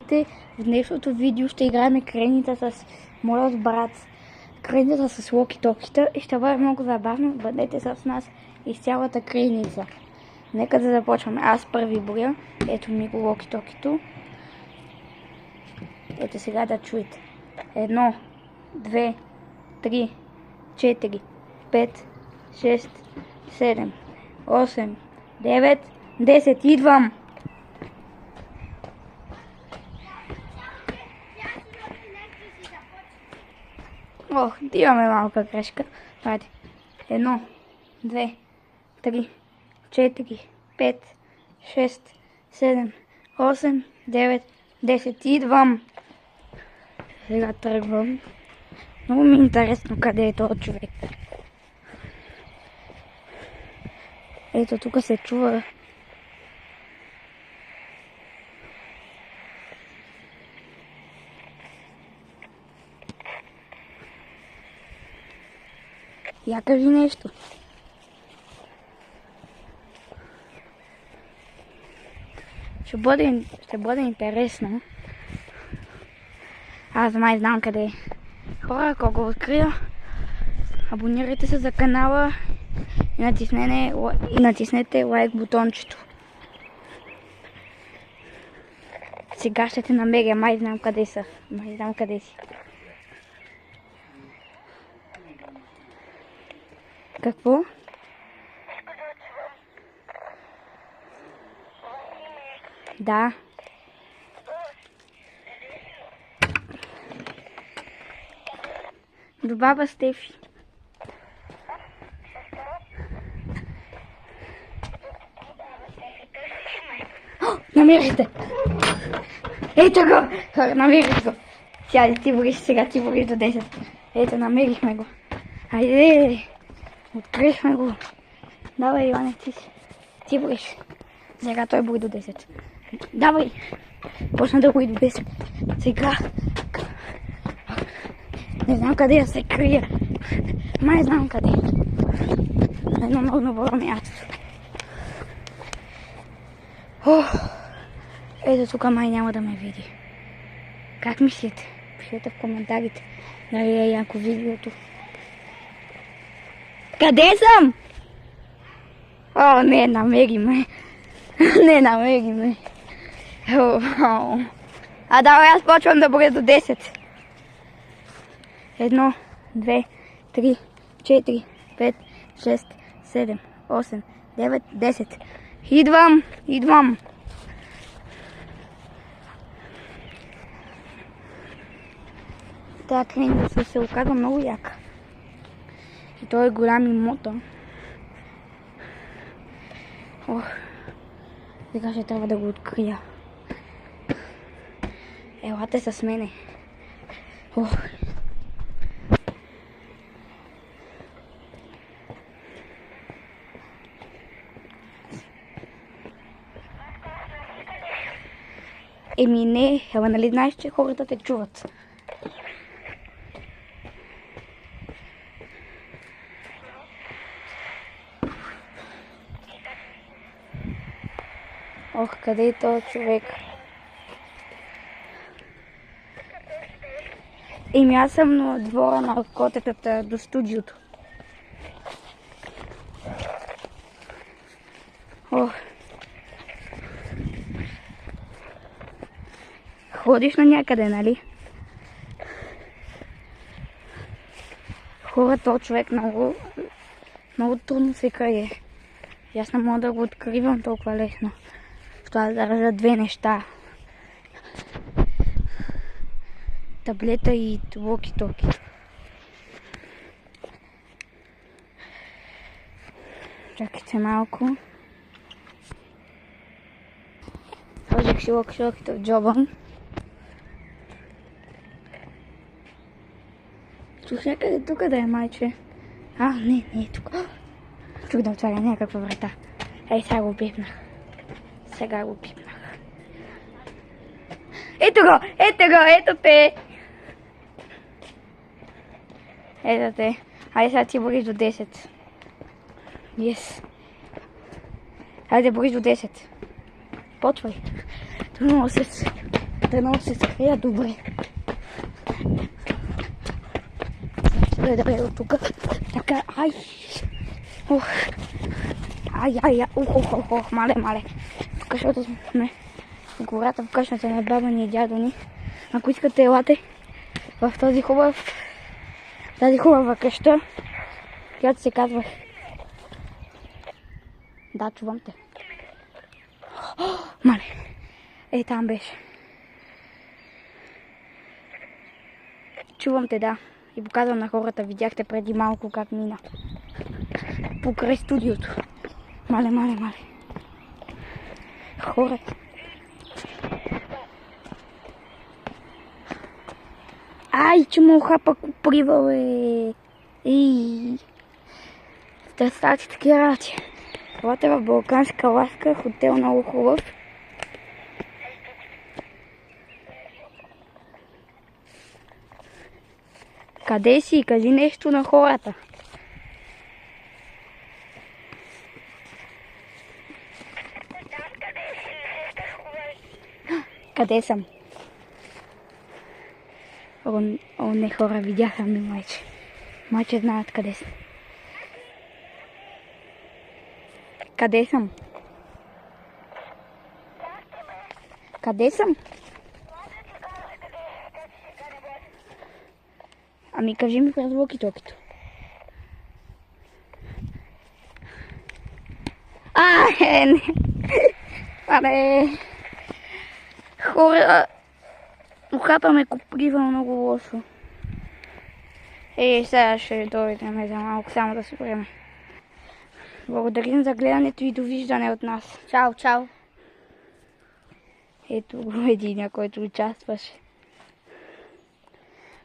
Здравейте! В днешното видео ще играем креница с моят брат. Креница с локи-токита и ще бъде много забавно. Бъдете с нас из цялата креница. Нека да започваме. Аз първи броя. Ето ми го локи-токито. Ето сега да чуете. 1, 2, 3, 4, 5, 6, 7, 8, 9, 10. Идвам! Ох, имаме малка грешка. Хайде. 1, 2, 3, 4, 5, 6, 7, 8, 9, 10. Идвам. Сега тръгвам. Много ми е интересно къде е този човек. Ето тук се чува. Я кажи нещо. Ще бъде интересно. Аз май знам къде е. Хора, ако го открия, абонирайте се за канала и натиснете лайк бутончето. Сега ще те намеря, май знам къде са. Май знам къде си. Какво? Да. До баба Стефи. Намерихте! Ето го! Хора, намерих го! Сяди, ти бориш сега, ти бориш до 10. Ето, намерихме го. Айде! Открихме го. Давай, Иване, ти бориш. Сега той бори до 10. Давай! Почна да бори до 10. Сега. Не знам къде да се крия. Май знам къде. Едно много добро място. Ето тук май няма да ме види. Как мислите? Пишете в коментарите. Дали е яко видеото. Къде съм? О, не, намери ме. Не, намери ме. А давай, аз почвам да боря до 10. 1, 2, 3, 4, 5, 6, 7, 8, 9, 10. Идвам. Тая креница се оказа много яка. И той е голям и мотан. Сега ще трябва да го открия. Елате с мене. Еми не, ама нали знаеш, че хората те чуват. Къде е този човек? Еми аз съм на двора на котетата до студиото. Ходиш на някъде, нали? Хора, този човек много трудно се крие. И аз не мога да го откривам толкова лесно. Това да държа две неща. Таблета и локи-токи. Чакайте малко. Сложих си локи-токите в джоба. Чух някъде тук да е, майче. Не е тук. Чух да отваря някаква врата. Ей, сега го пипнах. Ето го, ето те. Ето те. Айде сега ти бориш до 10. Yes. Айде бориш до 10. Почвай. Трудно се. Тръгнало се скрия добре. Добре, от тук. Така, ай. Ох. Ай, мале. Тук, защото сме в гората, в къщата на баба ни и дядо ни. Ако искате, елате в тази хубава къща, която се казва... Да, чувам те. Мале. Ей, там беше. Чувам те, да. И показвам на хората. Видяхте преди малко как мина. Покрай студиото. Мале. Хора. Ай, че му хапа куприва, бе. Ей. Сте стати такива работи. Елате в Балканска ласка, хотел много хубав. Къде си? Кажи нещо на хората. Къде съм? О, не, хора, видяха ми майче. Майче знаят къде съм. Къде съм? Къде съм? Ами кажи ми през walkie-talkie-то. Не. Абе. Хора. Ухапаме куприва много лошо. Сега ще дойдем за малко, само да се време. Благодарим за гледането и довиждане от нас. Чао. Ето го единия, който участваше.